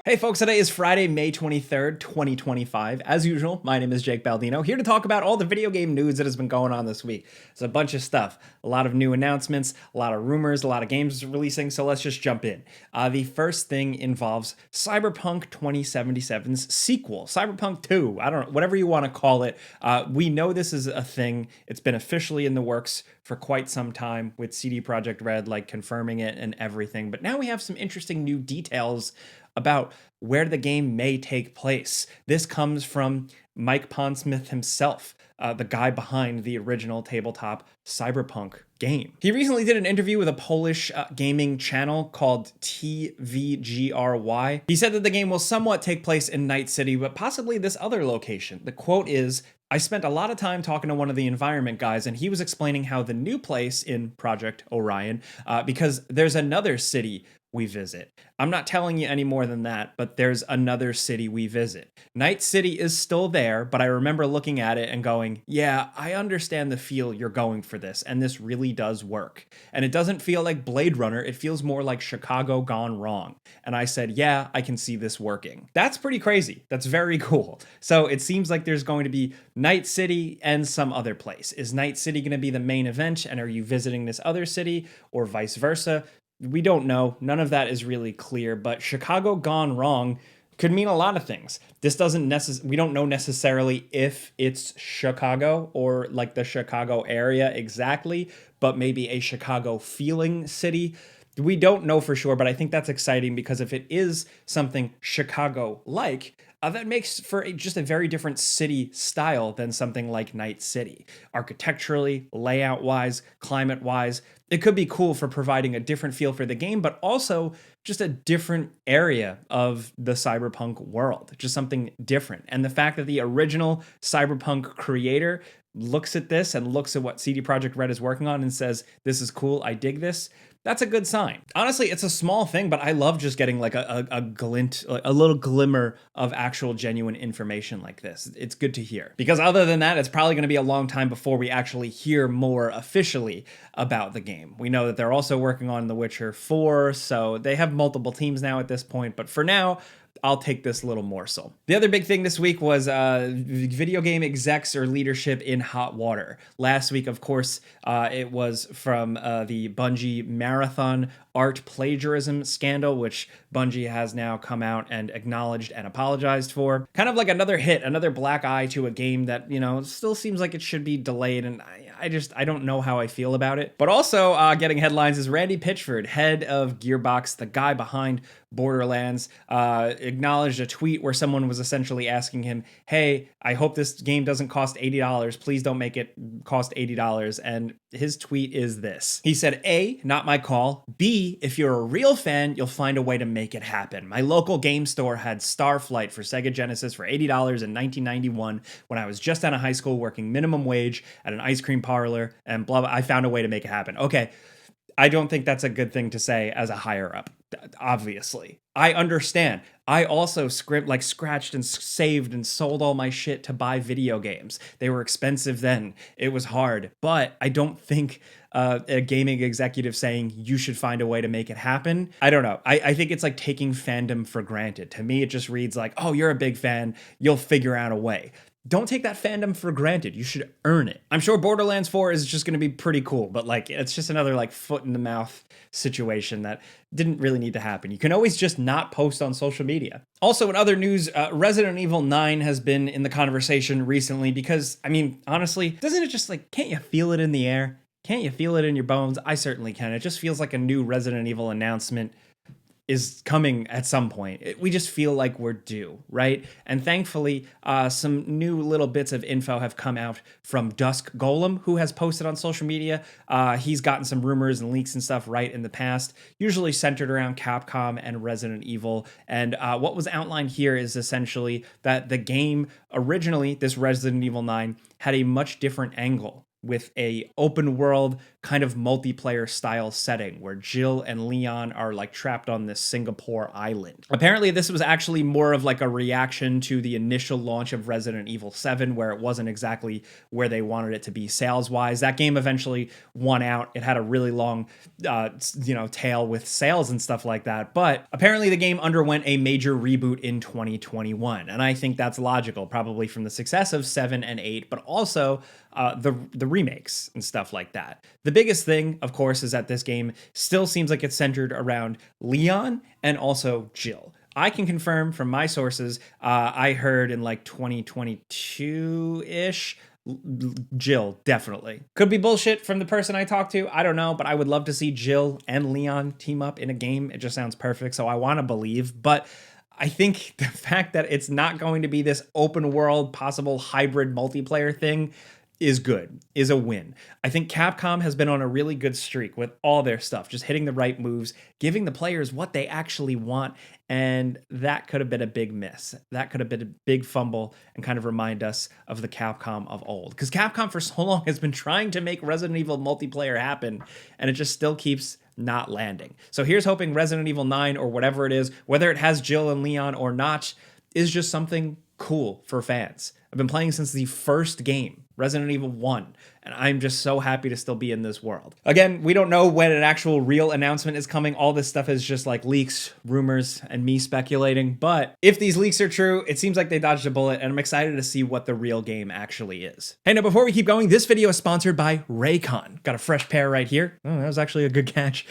Hey folks, today is Friday, May 23rd, 2025. As usual, my name is Jake Baldino, here to talk about all the video game news that has been going on this week. It's a bunch of stuff, a lot of new announcements, a lot of rumors, a lot of games releasing, so let's just jump in. The first thing involves Cyberpunk 2077's sequel, Cyberpunk 2, I don't know, whatever you want to call it. We know this is a thing. It's been officially in the works for quite some time with CD Projekt Red like confirming it and everything, but now we have some interesting new details about where the game may take place. This comes from Mike Pondsmith himself, the guy behind the original tabletop Cyberpunk game. He recently did an interview with a Polish gaming channel called TVGRY. He said that the game will somewhat take place in Night City, but possibly this other location. The quote is, "I spent a lot of time talking to one of the environment guys, and he was explaining how the new place in Project Orion, because there's another city we visit. I'm not telling you any more than that, but there's another city we visit. Night City is still there, but I remember looking at it and going, yeah, I understand the feel you're going for this, and this really does work. And it doesn't feel like Blade Runner, it feels more like Chicago gone wrong. And I said, yeah, I can see this working." That's pretty crazy. That's very cool. So it seems like there's going to be Night City and some other place. Is Night City going to be the main event, and are you visiting this other city, or vice versa? We don't know. None of that is really clear, but Chicago gone wrong could mean a lot of things. This doesn't we don't know necessarily if it's Chicago or like the Chicago area exactly, but maybe a Chicago feeling city. We don't know for sure, but I think that's exciting because if it is something Chicago-like, that makes for just a very different city style than something like Night City. Architecturally, layout-wise, climate-wise, it could be cool for providing a different feel for the game, but also just a different area of the Cyberpunk world, just something different. And the fact that the original Cyberpunk creator looks at this and looks at what CD Projekt Red is working on and says, this is cool, I dig this, that's a good sign. Honestly, it's a small thing, but I love just getting like a glint, a little glimmer of actual genuine information like this. It's good to hear. Because other than that, it's probably going to be a long time before we actually hear more officially about the game. We know that they're also working on The Witcher 4, so they have multiple teams now at this point, but for now, I'll take this little morsel. The other big thing this week was video game execs or leadership in hot water. Last week, of course, it was from the Bungie Marathon art plagiarism scandal, which Bungie has now come out and acknowledged and apologized for. Kind of like another hit, another black eye to a game that, you know, still seems like it should be delayed, and I don't know how I feel about it. But also getting headlines is Randy Pitchford, head of Gearbox, the guy behind Borderlands, acknowledged a tweet where someone was essentially asking him, hey, I hope this game doesn't cost $80. Please don't make it cost $80. And his tweet is this. He said, A, not my call. B, if you're a real fan, you'll find a way to make it happen. My local game store had Starflight for Sega Genesis for $80 in 1991 when I was just out of high school working minimum wage at an ice cream parlor, and blah, blah. I found a way to make it happen. Okay, I don't think that's a good thing to say as a higher up, obviously. I understand. I also scratched and saved and sold all my shit to buy video games. They were expensive then. It was hard. But I don't think a gaming executive saying you should find a way to make it happen, I don't know. I think it's like taking fandom for granted. To me, it just reads like, oh, you're a big fan, you'll figure out a way. Don't take that fandom for granted. You should earn it. I'm sure Borderlands 4 is just going to be pretty cool, but like it's just another like foot in the mouth situation that didn't really need to happen. You can always just not post on social media. Also, in other news, Resident Evil 9 has been in the conversation recently because, I mean, honestly, doesn't it just like, can't you feel it in the air? Can't you feel it in your bones? I certainly can. It just feels like a new Resident Evil announcement is coming at some point. We just feel like we're due, right? And thankfully, some new little bits of info have come out from Dusk Golem, who has posted on social media. He's gotten some rumors and leaks and stuff right in the past, usually centered around Capcom and Resident Evil. And what was outlined here is essentially that the game originally, this Resident Evil 9, had a much different angle with a open world kind of multiplayer style setting where Jill and Leon are like trapped on this Singapore island. Apparently this was actually more of like a reaction to the initial launch of Resident Evil 7, where it wasn't exactly where they wanted it to be sales wise. That game eventually won out. It had a really long tail with sales and stuff like that, but apparently the game underwent a major reboot in 2021, and I think that's logical, probably from the success of 7 and 8, but also the remakes and stuff like that. The biggest thing, of course, is that this game still seems like it's centered around Leon and also Jill. I can confirm from my sources, I heard in like 2022-ish, Jill, definitely. Could be bullshit from the person I talked to, I don't know, but I would love to see Jill and Leon team up in a game. It just sounds perfect, so I want to believe, but I think the fact that it's not going to be this open world, possible hybrid multiplayer thing is good, is a win. I think Capcom has been on a really good streak with all their stuff, just hitting the right moves, giving the players what they actually want, and that could have been a big miss. That could have been a big fumble and kind of remind us of the Capcom of old. Because Capcom for so long has been trying to make Resident Evil multiplayer happen, and it just still keeps not landing. So here's hoping Resident Evil 9 or whatever it is, whether it has Jill and Leon or not, is just something cool for fans. I've been playing since the first game, Resident Evil 1, and I'm just so happy to still be in this world. Again, we don't know when an actual real announcement is coming. All this stuff is just like leaks, rumors, and me speculating, but if these leaks are true, it seems like they dodged a bullet, and I'm excited to see what the real game actually is. Hey, now before we keep going, this video is sponsored by Raycon. Got a fresh pair right here. Oh, that was actually a good catch.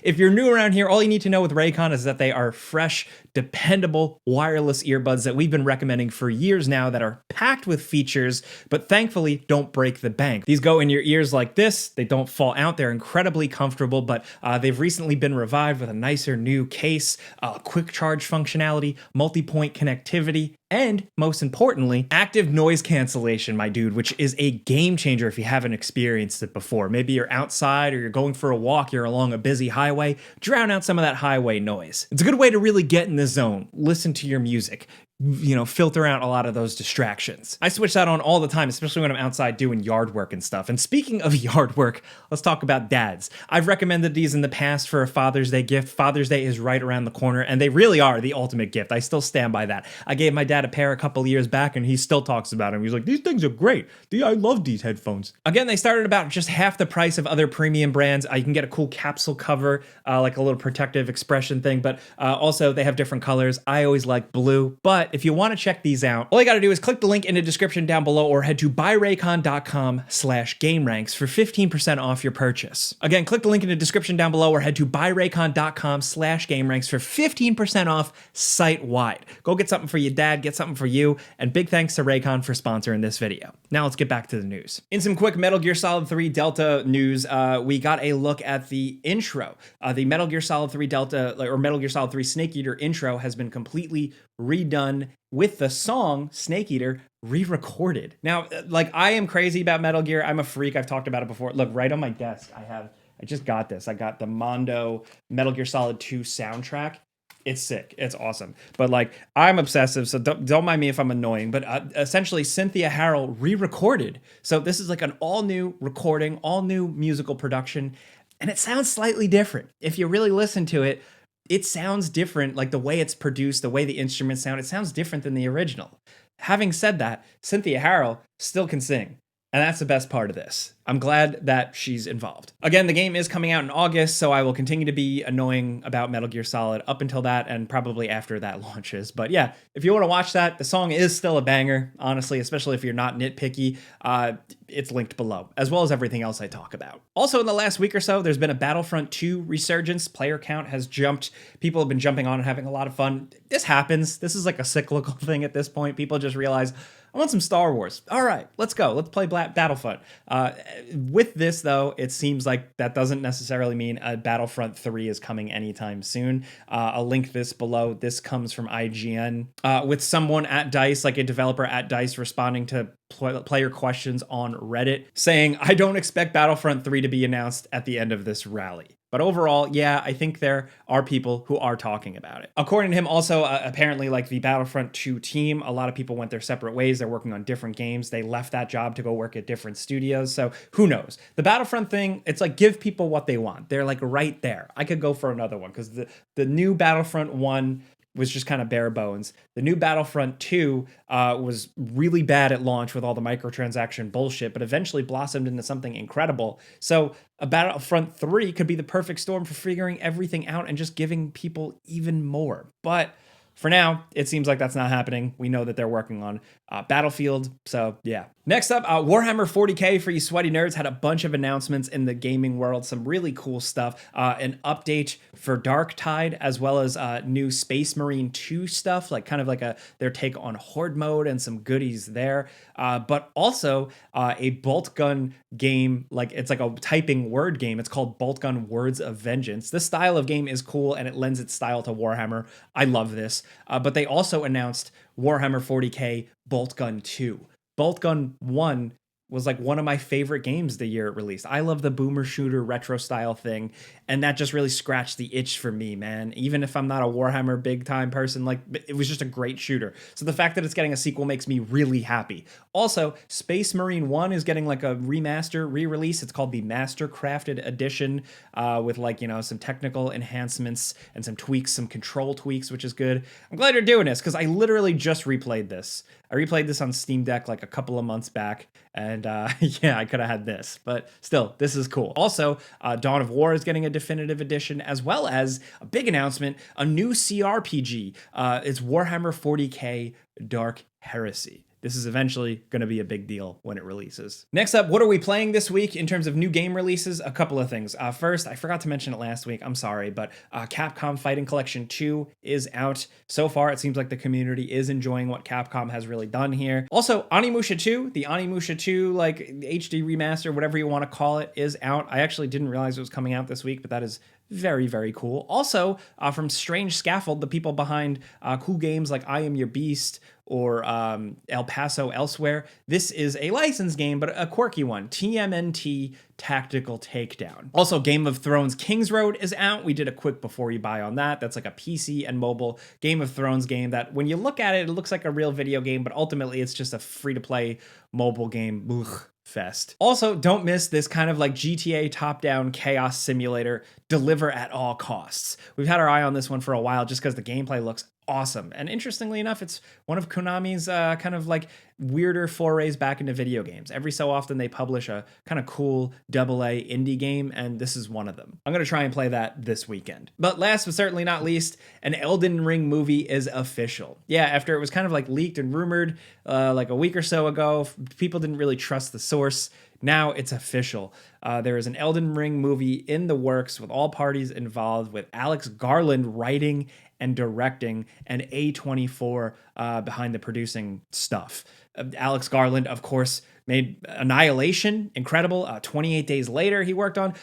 If you're new around here, all you need to know with Raycon is that they are fresh, dependable wireless earbuds that we've been recommending for years now that are packed with features, but thankfully don't break the bank. These go in your ears like this. They don't fall out. They're incredibly comfortable, but they've recently been revived with a nicer new case, quick charge functionality, multi-point connectivity, and most importantly, active noise cancellation, my dude, which is a game changer if you haven't experienced it before. Maybe you're outside or you're going for a walk, you're along a busy highway, drown out some of that highway noise. It's a good way to really get in the zone, listen to your music, filter out a lot of those distractions. I switch that on all the time, especially when I'm outside doing yard work and stuff. And speaking of yard work, let's talk about dads. I've recommended these in the past for a Father's Day gift. Father's Day is right around the corner, and they really are the ultimate gift. I still stand by that. I gave my dad a pair a couple years back, and he still talks about them. He's like, these things are great. I love these headphones. Again, they started about just half the price of other premium brands. You can get a cool capsule cover, like a little protective expression thing, but also they have different colors. I always like blue, but if you want to check these out, all you got to do is click the link in the description down below or head to buyraycon.com/gameranx for 15% off your purchase. Again, click the link in the description down below or head to buyraycon.com/gameranx for 15% off site-wide. Go get something for your dad, get something for you, and big thanks to Raycon for sponsoring this video. Now let's get back to the news. In some quick Metal Gear Solid 3 Delta news, we got a look at the intro. The Metal Gear Solid 3 Delta, or Metal Gear Solid 3 Snake Eater intro has been completely redone with the song Snake Eater re-recorded. Now, like, I am crazy about Metal Gear. I'm a freak. I've talked about it before. Look, right on my desk, I just got this. I got the Mondo Metal Gear Solid 2 soundtrack. It's sick. It's awesome. But like, I'm obsessive, so don't mind me if I'm annoying. But essentially, Cynthia Harrell re-recorded. So this is like an all-new recording, all-new musical production, and it sounds slightly different. If you really listen to it, it sounds different, like the way it's produced, the way the instruments sound, it sounds different than the original. Having said that, Cynthia Harrell still can sing. And that's the best part of this. I'm glad that she's involved. Again, the game is coming out in August, so I will continue to be annoying about Metal Gear Solid up until that and probably after that launches. But yeah, if you want to watch that, the song is still a banger, honestly, especially if you're not nitpicky. It's linked below, as well as everything else I talk about. Also, in the last week or so, there's been a Battlefront II resurgence. Player count has jumped. People have been jumping on and having a lot of fun. This happens. This is like a cyclical thing at this point. People just realize, I want some Star Wars. All right, let's go. Let's play Battlefront. With this, though, it seems like that doesn't necessarily mean a Battlefront 3 is coming anytime soon. I'll link this below. This comes from IGN with someone at DICE, like a developer at DICE, responding to player questions on Reddit, saying, I don't expect Battlefront 3 to be announced at the end of this rally. But overall, yeah, I think there are people who are talking about it. According to him, also, apparently, like the Battlefront 2 team, a lot of people went their separate ways. They're working on different games. They left that job to go work at different studios. So who knows? The Battlefront thing, it's like give people what they want. They're like right there. I could go for another one because the new Battlefront 1 was just kind of bare bones. The new Battlefront 2 was really bad at launch with all the microtransaction bullshit, but eventually blossomed into something incredible. So a Battlefront 3 could be the perfect storm for figuring everything out and just giving people even more. But for now, it seems like that's not happening. We know that they're working on Battlefield, so yeah. Next up, Warhammer 40k for you sweaty nerds had a bunch of announcements in the gaming world, some really cool stuff. An update for Dark Tide, as well as new Space Marine 2 stuff, like kind of like their take on Horde mode and some goodies there. But also a Boltgun game, like it's like a typing word game. It's called Boltgun Words of Vengeance. This style of game is cool and it lends its style to Warhammer. I love this. But they also announced Warhammer 40k Boltgun 2. Boltgun 1 was like one of my favorite games the year it released. I love the boomer shooter retro style thing, and that just really scratched the itch for me, man. Even if I'm not a Warhammer big time person, like it was just a great shooter. So the fact that it's getting a sequel makes me really happy. Also, Space Marine 1 is getting like a remaster re-release. It's called the Master Crafted Edition with like, you know, some technical enhancements and some tweaks, some control tweaks, which is good. I'm glad you're doing this because I literally just replayed this. I replayed this on Steam Deck like a couple of months back, and yeah, I could have had this, but still, this is cool. Also, Dawn of War is getting a definitive edition, as well as a big announcement, a new CRPG. It's Warhammer 40k Dark Heresy. This is eventually going to be a big deal when it releases. Next up, what are we playing this week in terms of new game releases? A couple of things. First, I forgot to mention it last week. I'm sorry, but Capcom Fighting Collection 2 is out. So far, it seems like the community is enjoying what Capcom has really done here. Also, Onimusha 2, the Onimusha 2 like HD remaster, whatever you want to call it, is out. I actually didn't realize it was coming out this week, but that is very, very cool. Also, from Strange Scaffold, the people behind cool games like I Am Your Beast or El Paso Elsewhere, this is a licensed game, but a quirky one, TMNT Tactical Takedown. Also, Game of Thrones Kingsroad is out. We did a quick before you buy on that. That's like a PC and mobile Game of Thrones game that when you look at it, it looks like a real video game, but ultimately it's just a free-to-play mobile game. Ugh. Fest. Also, don't miss this kind of like GTA top-down chaos simulator, Deliver at All Costs. We've had our eye on this one for a while just because the gameplay looks awesome. And interestingly enough, it's one of Konami's kind of like weirder forays back into video games. Every so often they publish a kind of cool AA indie game, and this is one of them. I'm going to try and play that this weekend. But last but certainly not least, an Elden Ring movie is official. Yeah, after it was kind of like leaked and rumored like a week or so ago, people didn't really trust the source. Now it's official. There is an Elden Ring movie in the works with all parties involved, with Alex Garland writing and directing, and A24 behind the producing stuff. Alex Garland, of course, made Annihilation, incredible. 28 Days Later, he worked on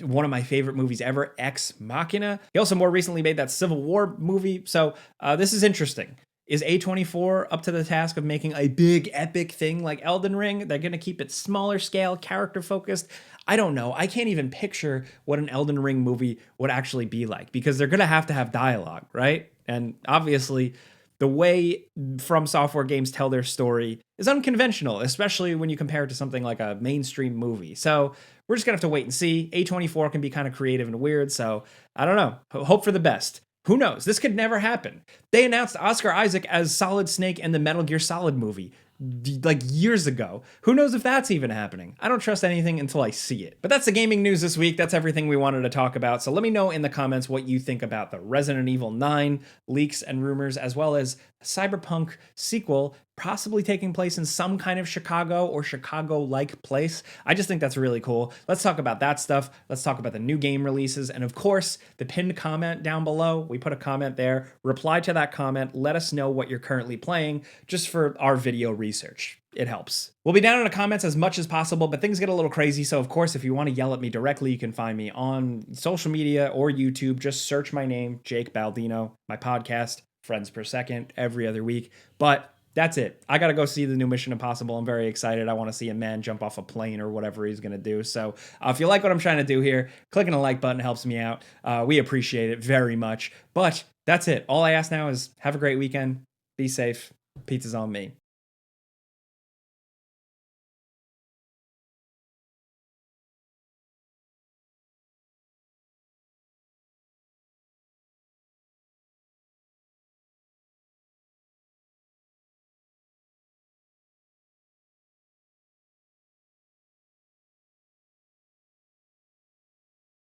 one of my favorite movies ever, Ex Machina. He also more recently made that Civil War movie. So this is interesting. Is A24 up to the task of making a big epic thing like Elden Ring? They're going to keep it smaller scale, character focused. I don't know. I can't even picture what an Elden Ring movie would actually be like because they're going to have dialogue, right? And obviously, the way From Software games tell their story is unconventional, especially when you compare it to something like a mainstream movie. So we're just going to have to wait and see. A24 can be kind of creative and weird, so I don't know. Hope for the best. Who knows? This could never happen. They announced Oscar Isaac as Solid Snake in the Metal Gear Solid movie like years ago. Who knows if that's even happening? I don't trust anything until I see it. But that's the gaming news this week. That's everything we wanted to talk about. So let me know in the comments what you think about the Resident Evil 9 leaks and rumors, as well as a Cyberpunk sequel possibly taking place in some kind of Chicago or Chicago-like place. I just think that's really cool. Let's talk about that stuff. Let's talk about the new game releases. And of course, the pinned comment down below. We put a comment there. Reply to that comment. Let us know what you're currently playing just for our video research. It helps. We'll be down in the comments as much as possible, but things get a little crazy. So of course, if you want to yell at me directly, you can find me on social media or YouTube. Just search my name, Jake Baldino, my podcast, Friends Per Second, every other week. But That's it. I got to go see the new Mission Impossible. I'm very excited. I want to see a man jump off a plane or whatever he's going to do. So if you like what I'm trying to do here, clicking a like button helps me out. We appreciate it very much. But that's it. All I ask now is have a great weekend. Be safe. Pizza's on me.